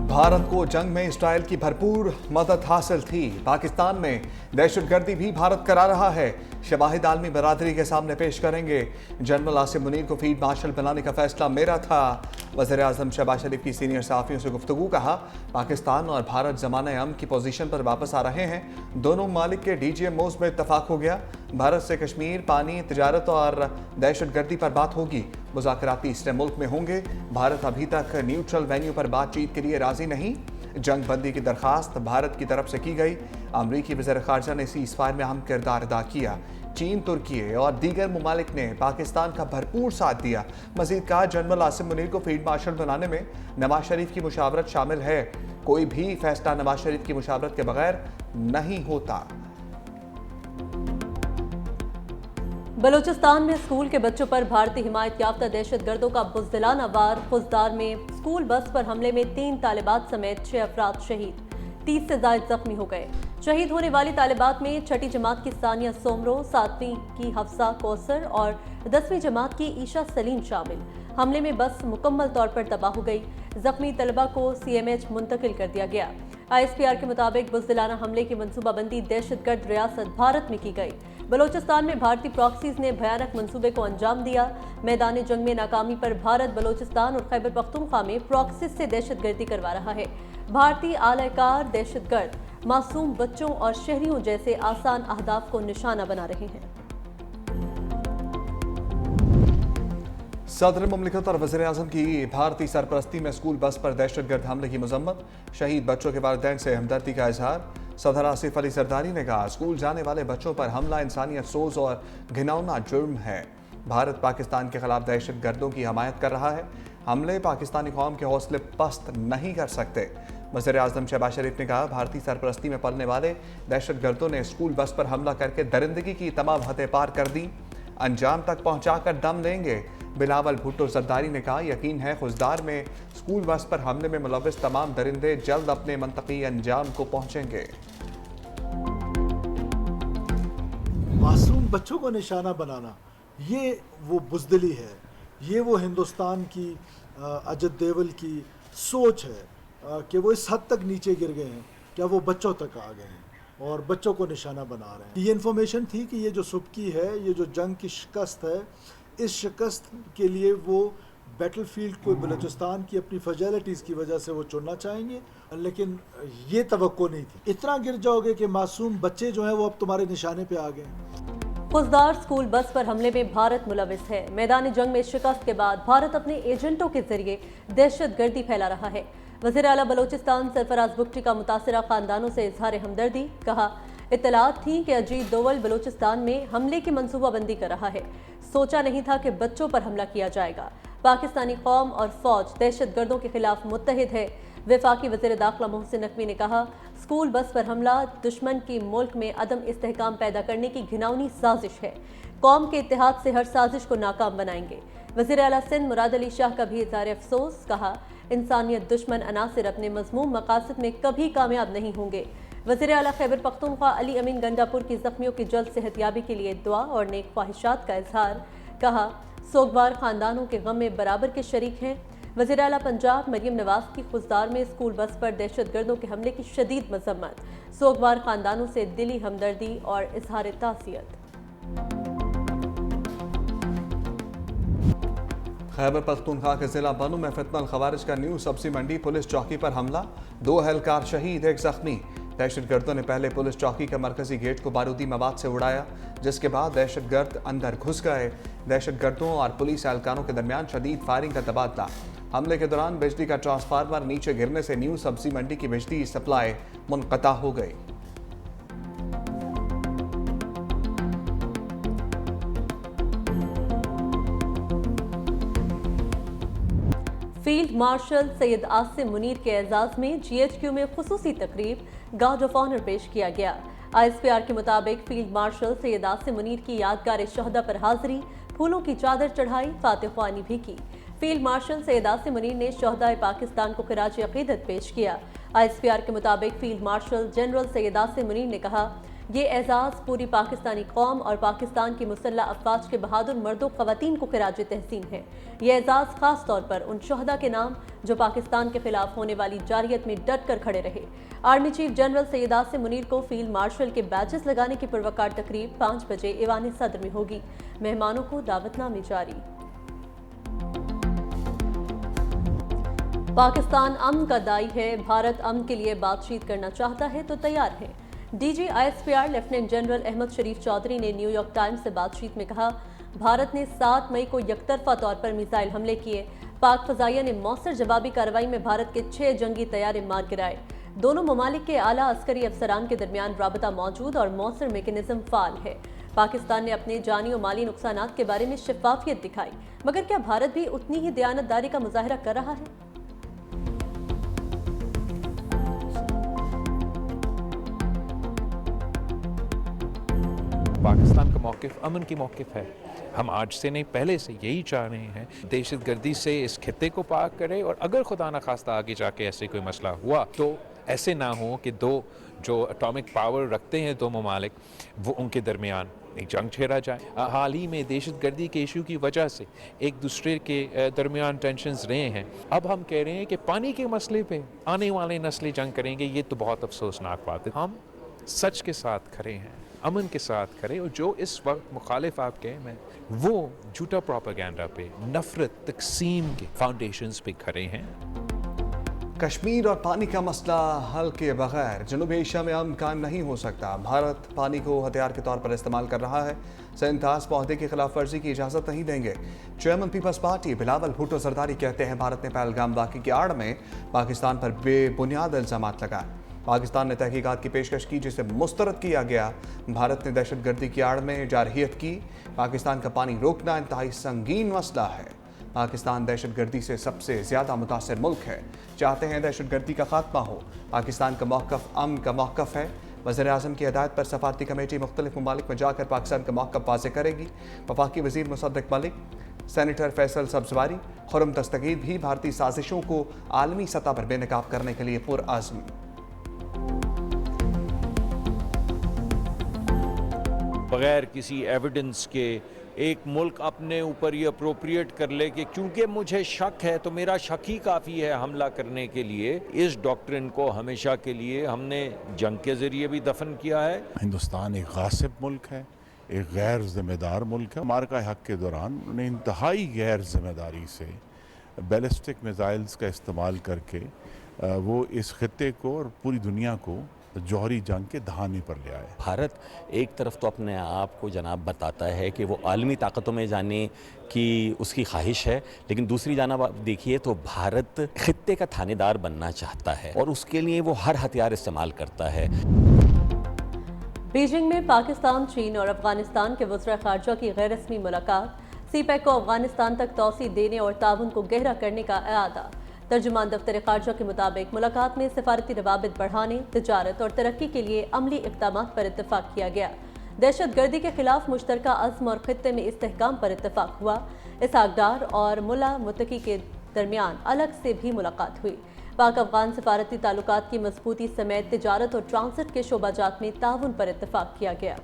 भारत को जंग में इसराइल की भरपूर मदद हासिल थी। पाकिस्तान में दहशतगर्दी भी भारत करा रहा है। शवाहिद आलमी बरादरी के सामने पेश करेंगे। जनरल आसिम मुनीर को फील्ड मार्शल बनाने का फैसला मेरा था। वज़ीर आज़म शहबाज शरीफ की सीनियर सहाफ़ियों से गुफ्तगू। कहा, पाकिस्तान और भारत ज़माना-ए-अमन की पोजीशन पर वापस आ रहे हैं। दोनों ममालिक के DGMOs में इत्तफाक हो गया। भारत से कश्मीर, पानी, तिजारत और दहशतगर्दी पर बात होगी। मुज़ाकरात तीसरे मुल्क में होंगे। भारत अभी तक न्यूट्रल वेन्यू पर बातचीत के लिए राजी नहीं। जंग बंदी की दरख्वास्त भारत की तरफ से की गई। अमरीकी वज़ीर ख़ारजा ने सीज़फायर में अहम किरदार अदा किया। चीन, तुर्की और दीगर ममालिक ने पाकिस्तान का भरपूर साथ दिया। मज़ीद कहा, जनरल आसिम मुनीर को फील्ड मार्शल बनाने में नवाज शरीफ की मुशावरत शामिल है। कोई भी फैसला नवाज शरीफ की मुशावरत के बगैर नहीं होता। बलूचिस्तान में स्कूल के बच्चों पर भारतीय हिमायत याफ्ता दहशतगर्दों का बुज़दिलाना वार। खुजदार में स्कूल बस पर हमले में 3 तालिबात समेत 6 अफराद शहीद, 30 से ज़ायद जख्मी हो गए। शहीद होने वाली तालिबात में 6ठी जमात की सानिया सोमरो, 7वीं की हफ्सा कौसर और 10वीं जमात की ईशा सलीम शामिल। हमले में बस मुकम्मल तौर पर तबाह हो गई। जख्मी तलबा को CMH मुंतकिल कर दिया गया। ISPR के मुताबिक बुज़दिलाना हमले की मनसूबाबंदी दहशतगर्द रियासत भारत में की गई। बलूचिस्तान में भारतीय प्रॉक्सीज ने भयानक मंसूबे को अंजाम दिया। मैदान जंग में नाकामी पर भारत बलूचिस्तान और खैबर पख्तूनख्वा में प्रॉक्सीज से दहशतगर्दी करवा रहा है। भारतीय आलाकार दहशतगर्द मासूम बच्चों और शहरियों जैसे आसान अहदाफ को निशाना बना रहे हैं। सदर मुमलिकत और वज़ीर आज़म की भारतीय सरपरस्ती में स्कूल बस पर दहशतगर्द हमले की मजम्मत। शहीद बच्चों के वालिदैन से हमदर्दी का इजहार। सदर आसिफ अली जरदारी ने कहा, स्कूल जाने वाले बच्चों पर हमला इंसानियत सोज और घिनौना जुर्म है। भारत पाकिस्तान के खिलाफ दहशतगर्दों की हमायत कर रहा है। हमले पाकिस्तानी कौम के हौसले पस्त नहीं कर सकते। वज़ीर आज़म शहबाज शरीफ ने कहा, भारतीय सरपरस्ती में पलने वाले दहशतगर्दों ने स्कूल बस पर हमला करके दरिंदगी की तमाम हदें पार कर दी। अंजाम तक पहुँचा कर दम लेंगे। बिलावल भुट्टो जरदारी ने कहा, यकीन है खुजदार में स्कूल बस पर हमले में मुलव्विस तमाम दरिंदे जल्द अपने मंतकी अंजाम को पहुंचेंगे। मासूम बच्चों को निशाना बनाना, ये वो बुज़दिली है, ये वो हिंदुस्तान की अजय देवल की सोच है कि वो इस हद तक नीचे गिर गए हैं, क्या वो बच्चों तक आ गए हैं और बच्चों को निशाना बना रहे हैं। ये इन्फॉर्मेशन थी कि ये जो सुबकी है, ये जो जंग की शिकस्त है, इस शिकस्त के लिए वो बैटलफील्ड को बलूचिस्तान की अपनी फैसिलिटीज़ की वजह से वो चुनना चाहेंगे, लेकिन ये तवक्को नहीं थी। इतना गिर जाओगे कि मासूम बच्चे जो हैं वो अब तुम्हारे निशाने पे आ गए। खुजदार स्कूल बस पर हमले में भारत मुलविस है। मैदान जंग में शिकस्त के बाद भारत अपने एजेंटों के जरिए दहशतगर्दी फैला रहा है। वज़ीर आला बलूचिस्तान सरफराज बुगटी का मुतासरा खानदानों से इजहार हमदर्दी। कहा, इत्तलात थी कि अजीत दोवल बलूचिस्तान में हमले की मनसूबाबंदी कर रहा है। सोचा नहीं था कि बच्चों पर हमला किया जाएगा। पाकिस्तानी कौम और फौज दहशतगर्दों के खिलाफ मुत्तहिद है। वफाकी वज़ीर दाखिला मोहसिन नकवी ने कहा, स्कूल बस पर हमला दुश्मन की मुल्क में अदम इस्तेहकाम पैदा करने की घिनौनी साजिश है। कौम के इत्तेहाद से हर साजिश को नाकाम बनाएंगे। वज़ीर आला सिंध मुराद अली शाह का भी इज़हार अफसोस। कहा, इंसानियत दुश्मन अनासिर अपने मज़मूम मकासद में कभी कामयाब नहीं होंगे। वज़ीर आला खैबर पख्तूनख्वा अली अमीन गंडापुर की ज़ख्मियों की जल्द सेहतयाबी के लिए दुआ और नेक ख्वाहिशात का इजहार। कहा, सोगवार खानदानों के गम में बराबर के शरीक हैं। वज़ीर आला पंजाब मरियम नवाज की खुजदार में स्कूल बस पर दहशतगर्दों के हमले की शदीद मजम्मत। सोगवार खानदानों से दिली हमदर्दी और इजहार ताज़ियत। खैबर पख्तूनख्वा के जिला बनू में फितनल खवारिज का न्यू सब्जी मंडी पुलिस चौकी पर हमला। 2 एहलकार शहीद, 1 जख्मी। दहशतगर्दों ने पहले पुलिस चौकी के मरकजी गेट को बारूदी मवाद से उड़ाया, जिसके बाद दहशतगर्द अंदर घुस गए। दहशतगर्दों और पुलिस एहलकारों के दरमियान शदीद फायरिंग का तबादला। हमले के दौरान बिजली का ट्रांसफार्मर नीचे गिरने से न्यू सब्जी मंडी की बिजली सप्लाई मुनक़ता हो गई। फील्ड मार्शल सैयद आसिम मुनीर के एजाज में GHQ में खुसूसी तकरीब गार्ड ऑफ ऑनर पेश किया गया। ISPR के मुताबिक फील्ड मार्शल सैयद आसिम मुनीर की यादगार शहदा पर हाजिरी, फूलों की चादर चढ़ाई, फातिह-ख्वानी भी की। फील्ड मार्शल सैयद आसिम मुनीर ने शहदाए पाकिस्तान को खिराज अकीदत पेश किया। ISPR के मुताबिक field marshal general Syed Asim Munir ने कहा یہ اعزاز پوری پاکستانی قوم اور پاکستان کی مسلح افواج کے بہادر مرد و خواتین کو خراج تحسین ہے۔ یہ اعزاز خاص طور پر ان شہداء کے نام جو پاکستان کے خلاف ہونے والی جارحیت میں ڈٹ کر کھڑے رہے۔ Army chief general Syed Asim Munir کو فیلڈ مارشل کے بیجز لگانے کی پروقار تقریب 5 بجے ایوان صدر میں ہوگی۔ مہمانوں کو دعوت نامے جاری۔ پاکستان امن کا دائی ہے، بھارت امن کے لیے بات چیت کرنا چاہتا ہے تو تیار ہے۔ D G I S P R lieutenant general Ahmed Sharif Chaudhry نے نیو یارک ٹائمز سے بات چیت میں کہا، بھارت نے 7 مئی کو یک طرفہ طور پر میزائل حملے کیے۔ پاک فضائیہ نے موثر جوابی کارروائی میں بھارت کے 6 جنگی طیارے مار گرائے۔ دونوں ممالک کے اعلیٰ عسکری افسران کے درمیان رابطہ موجود اور موثر میکینزم فعال ہے۔ پاکستان نے اپنے جانی و مالی نقصانات کے بارے میں شفافیت دکھائی، مگر کیا بھارت بھی اتنی ہی دیانتداری کا مظاہرہ کر رہا ہے؟ پاکستان کا موقف امن کی موقف ہے۔ ہم آج سے نہیں پہلے سے یہی چاہ رہے ہیں دہشت گردی سے اس خطے کو پاک کرے، اور اگر خدا نخواستہ آگے جا کے ایسے کوئی مسئلہ ہوا تو ایسے نہ ہو کہ دو جو اٹامک پاور رکھتے ہیں دو ممالک، وہ ان کے درمیان ایک جنگ چھیڑا جائے۔ حال ہی میں دہشت گردی کے ایشو کی وجہ سے ایک دوسرے کے درمیان ٹینشنز رہے ہیں۔ اب ہم کہہ رہے ہیں کہ پانی کے مسئلے پہ آنے والے نسلیں جنگ کریں گے، یہ تو بہت افسوسناک بات ہے۔ ہم سچ کے ساتھ کھڑے ہیں، امن کے ساتھ کھڑے، اور جو اس وقت مخالف آپ کہیں میں وہ جھوٹا پروپیگنڈا پہ، نفرت تقسیم کے فاؤنڈیشنز پہ کھڑے ہیں۔ کشمیر اور پانی کا مسئلہ حل کے بغیر جنوبی ایشیا میں امن قائم نہیں ہو سکتا۔ بھارت پانی کو ہتھیار کے طور پر استعمال کر رہا ہے۔ سینتاز معاہدے کی خلاف ورزی کی اجازت نہیں دیں گے۔ Chairman Peoples Party Bilawal Bhutto Zardari کہتے ہیں بھارت نے پہلگام واقعے کی آڑ میں پاکستان پر بے بنیاد الزامات لگائے۔ پاکستان نے تحقیقات کی پیشکش کی جسے مسترد کیا گیا۔ بھارت نے دہشت گردی کی آڑ میں جارحیت کی۔ پاکستان کا پانی روکنا انتہائی سنگین مسئلہ ہے۔ پاکستان دہشت گردی سے سب سے زیادہ متاثر ملک ہے، چاہتے ہیں دہشت گردی کا خاتمہ ہو۔ پاکستان کا موقف امن کا موقف ہے۔ وزیر اعظم کی ہدایت پر سفارتی کمیٹی مختلف ممالک میں جا کر پاکستان کا موقف واضح کرے گی۔ وفاقی وزیر مصدق ملک، سینیٹر فیصل سبزواری، خرم دستگیر بھی بھارتی سازشوں کو عالمی سطح پر بے نقاب کرنے کے لیے پرعزم۔ بغیر کسی ایویڈنس کے ایک ملک اپنے اوپر یہ اپروپریٹ کر لے کہ کیونکہ مجھے شک ہے تو میرا شک ہی کافی ہے حملہ کرنے کے لیے، اس ڈاکٹرن کو ہمیشہ کے لیے ہم نے جنگ کے ذریعے بھی دفن کیا ہے۔ ہندوستان ایک غاصب ملک ہے، ایک غیر ذمہ دار ملک ہے۔ مارکہ حق کے دوران انہوں نے انتہائی غیر ذمہ داری سے بیلسٹک میزائلز کا استعمال کر کے وہ اس خطے کو اور پوری دنیا کو جوہری جنگ کے دہانے پر لے آئے۔ بھارت ایک طرف تو اپنے آپ کو جناب بتاتا ہے کہ وہ عالمی طاقتوں میں جانے کی اس کی خواہش ہے، لیکن دوسری جانب آپ دیکھیے تو بھارت خطے کا تھانے دار بننا چاہتا ہے اور اس کے لیے وہ ہر ہتھیار استعمال کرتا ہے۔ بیجنگ میں پاکستان، چین اور افغانستان کے وزراء خارجہ کی غیر رسمی ملاقات، سی پیک کو افغانستان تک توسیع دینے اور تعاون کو گہرا کرنے کا اعادہ۔ ترجمان دفتر خارجہ کے مطابق ملاقات میں سفارتی روابط بڑھانے، تجارت اور ترقی کے لیے عملی اقدامات پر اتفاق کیا گیا۔ دہشت گردی کے خلاف مشترکہ عزم اور خطے میں استحکام پر اتفاق ہوا۔ اسحاق ڈار اور ملا متقی کے درمیان الگ سے بھی ملاقات ہوئی۔ پاک افغان سفارتی تعلقات کی مضبوطی سمیت تجارت اور ٹرانزٹ کے شعبہ جات میں تعاون پر اتفاق کیا گیا۔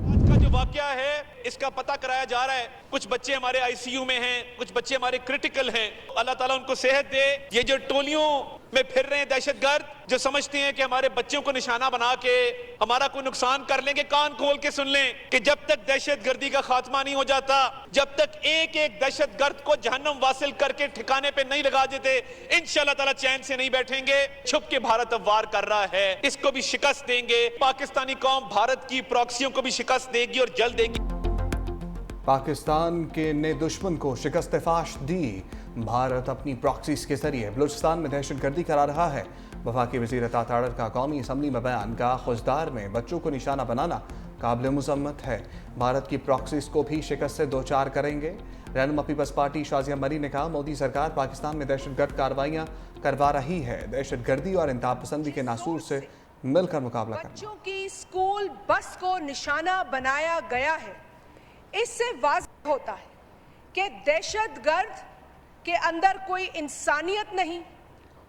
آج کا جو واقعہ ہے اس کا پتہ کرایا جا رہا ہے۔ کچھ بچے ہمارے آئی سی یو میں ہیں، کچھ بچے ہمارے کرٹیکل ہیں۔ اللہ تعالیٰ ان کو صحت دے۔ یہ جو ٹولیوں میں پھر رہے ہیں دہشت گرد جو سمجھتے ہیں کہ ہمارے بچوں کو نشانہ بنا کے ہمارا کوئی نقصان کر لیں گے، کان کھول کے سن لیں کہ جب تک دہشت گردی کا خاتمہ نہیں ہو جاتا، جب تک ایک ایک دہشت گرد کو جہنم واصل کر کے ٹھکانے پہ نہیں لگا دیتے، انشاءاللہ تعالیٰ چین سے نہیں بیٹھیں گے۔ چھپ کے بھارت اب وار کر رہا ہے، اس کو بھی شکست دیں گے۔ پاکستانی قوم بھارت کی پراکسیوں کو بھی شکست دے گی اور جلد دے گی۔ پاکستان کے نے دشمن کو شکست فاش دی۔ بھارت اپنی پراکسیز کے ذریعے بلوچستان میں دہشت گردی کرا رہا ہے۔ وفاقی وزیر اطاعت آرڈر کا قومی اسمبلی میں بیان کا خوزدار میں بچوں کو نشانہ بنانا قابل مذمت ہے۔ بھارت کی پراکسیز کو بھی شکست سے دوچار کریں گے۔ رہنما پیپلز پارٹی شازیہ مری نے کہا مودی سرکار پاکستان میں دہشت گرد کارروائیاں کروا رہی ہے۔ دہشت گردی اور انتہا پسندی کے ناسور سے مل کر مقابلہ کرنا۔ بچوں کی اسکول بس کو نشانہ بنایا گیا ہے۔ اس سے واضح ہوتا ہے کہ دہشت گرد کے اندر کوئی انسانیت نہیں،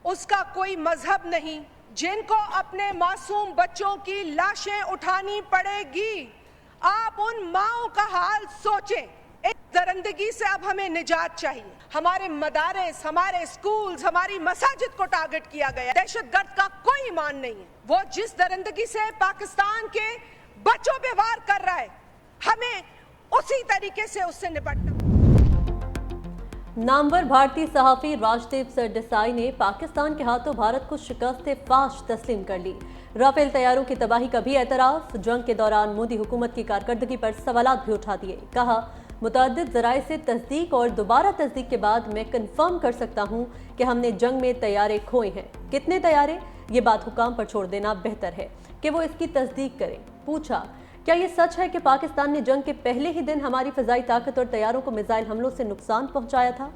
اس کا کوئی مذہب نہیں، जिनको अपने मासूम बच्चों की लाशें उठानी पड़ेगी। आप उन माओं का हाल सोचें। इस दरिंदगी से अब हमें निजात चाहिए। हमारे मदारिस, हमारे स्कूल्स, हमारी मसाजिद को टारगेट किया गया। दहशतगर्द का कोई ईमान नहीं है। वो जिस दरिंदगी से पाकिस्तान के बच्चों पे वार कर रहा है, हमें उसी तरीके से उससे निपटना। नामवर भारतीय सहाफी राजदीप सरदेसाई ने पाकिस्तान के हाथों भारत को शिकस्त फाश तस्लीम कर ली। राफेल तैयारों की तबाही का भी एतराफ। जंग के दौरान मोदी हुकूमत की कारकर्दगी पर सवालात भी उठा दिए। कहा, मुतअद्दिद ज़राए से तस्दीक और दोबारा तस्दीक के बाद मैं कंफर्म कर सकता हूं कि हमने जंग में तैयारे खोए हैं। कितने तैयारे, ये बात हुकाम पर छोड़ देना बेहतर है कि वो इसकी तस्दीक करें। पूछा, क्या ये सच है कि पाकिस्तान ने जंग के पहले ही दिन हमारी फ़िज़ाई ताकत और तैयारों को मिसाइल हमलों से नुकसान पहुंचाया था?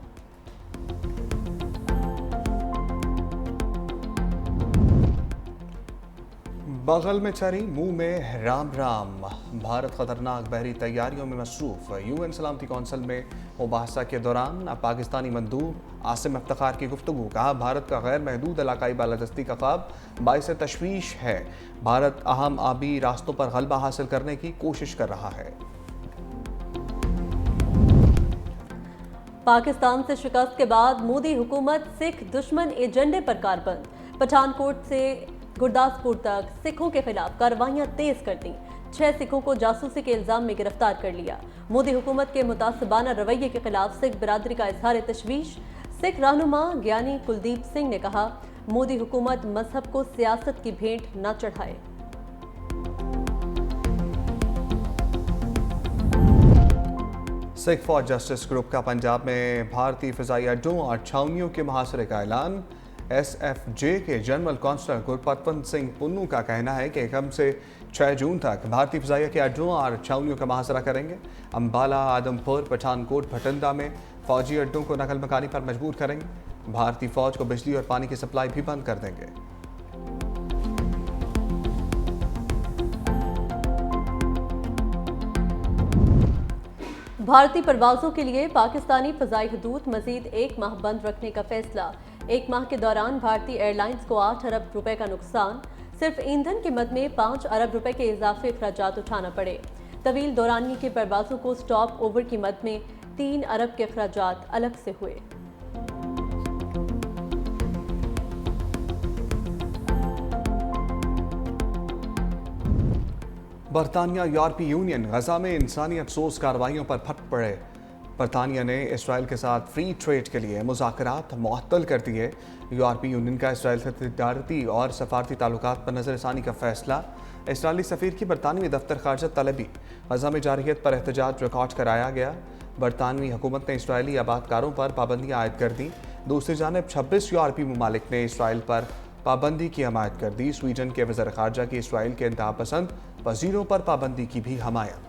बगल में चरी मुंह में राम राम। भारत खतरनाक बहरी तैयारियों में मसरूफ। यूएन सलामती कौंसिल में मुबाहसा के दौरान पाकिस्तानी मंदूब आसिम इफ्तिखार की गुफ्तगू। कहा, भारत का गैर महदूद इलाकाई बालादस्ती का ख्वाब बाइस तशवीश है। भारत अहम आबी रास्तों पर गलबा हासिल करने की कोशिश कर रहा है। पाकिस्तान से शिकस्त के बाद मोदी हुकूमत सिख दुश्मन एजेंडे पर कारबंद। पठानकोट से गुरदासपुर तक सिखों के खिलाफ कार्रवाइयां तेज कर दी। 6 सिखों को जासूसी के इल्जाम में गिरफ्तार कर लिया। मोदी हुकूमत के मुतासिबाना रवैये के खिलाफ सिख बिरादरी का इजहार तशवीश। सिख रहनुमा ज्ञानी कुलदीप सिंह ने कहा, मोदी हुकूमत मजहब को सियासत की भेंट न चढ़ाए। सिख फॉर जस्टिस ग्रुप का पंजाब में भारतीय फ़िज़ाई अड्डों और छावनियों के मुहासरे का ऐलान। SFJ के जनरल कांस्टेबल गुरपतवंत सिंह पुन्नू का कहना है कि कम से 6 जून तक भारतीय फ़िज़ाइया के अड्डों और छावनियों का मुहासरा करेंगे। अम्बाला, आदमपुर, पठानकोट, भटिंडा में फ़ौजी अड्डों को नकल मकानी पर मजबूर करेंगे। भारतीय फ़ौज को बिजली और पानी की सप्लाई भी बंद कर देंगे। भारतीय परवाज़ों के लिए पाकिस्तानी फ़ज़ाई हदूद मज़ीद 1 माह बंद रखने का फैसला। 1 माह के दौरान भारतीय एयरलाइंस को 8 अरब रुपए का नुकसान। सिर्फ ईंधन कीमत में 5 अरब रुपए के इजाफी अखराजात उठाना पड़े। तवील दौरानी के परवाज़ों को स्टॉप ओवर कीमत में 3 अरब के अखराजात अलग से हुए। बरतानिया यूरोपीय यूनियन गजा में इंसानियत सोज कार्रवाइयों पर फट पड़े। बरतानिया ने इसराइल के साथ फ्री ट्रेड के लिए मुज़ाकरात मुअत्तल कर दिए। यूरोपीय यूनियन का इसराइल से तिजारती और सफारती ताल्लुकात पर नज़रसानी का फैसला। इसराइली सफ़ीर की बरतानवी दफ्तर खारजा तलबी। गजा में जारहियत पर एहतजाज रिकॉर्ड कराया गया। बरतानवी हुकूमत ने इसराइली आबादकारों पर पाबंदियाँ आयद कर दी। दूसरी जानब 26 यूरोपीय ममालिक ने इसराइल पर पाबंदी की हमायत कर दी। स्वीडन के वज़ीर ख़ारजा की इसराइल के इंतहा पसंद वज़ीरों पर पाबंदी की भी हमायत।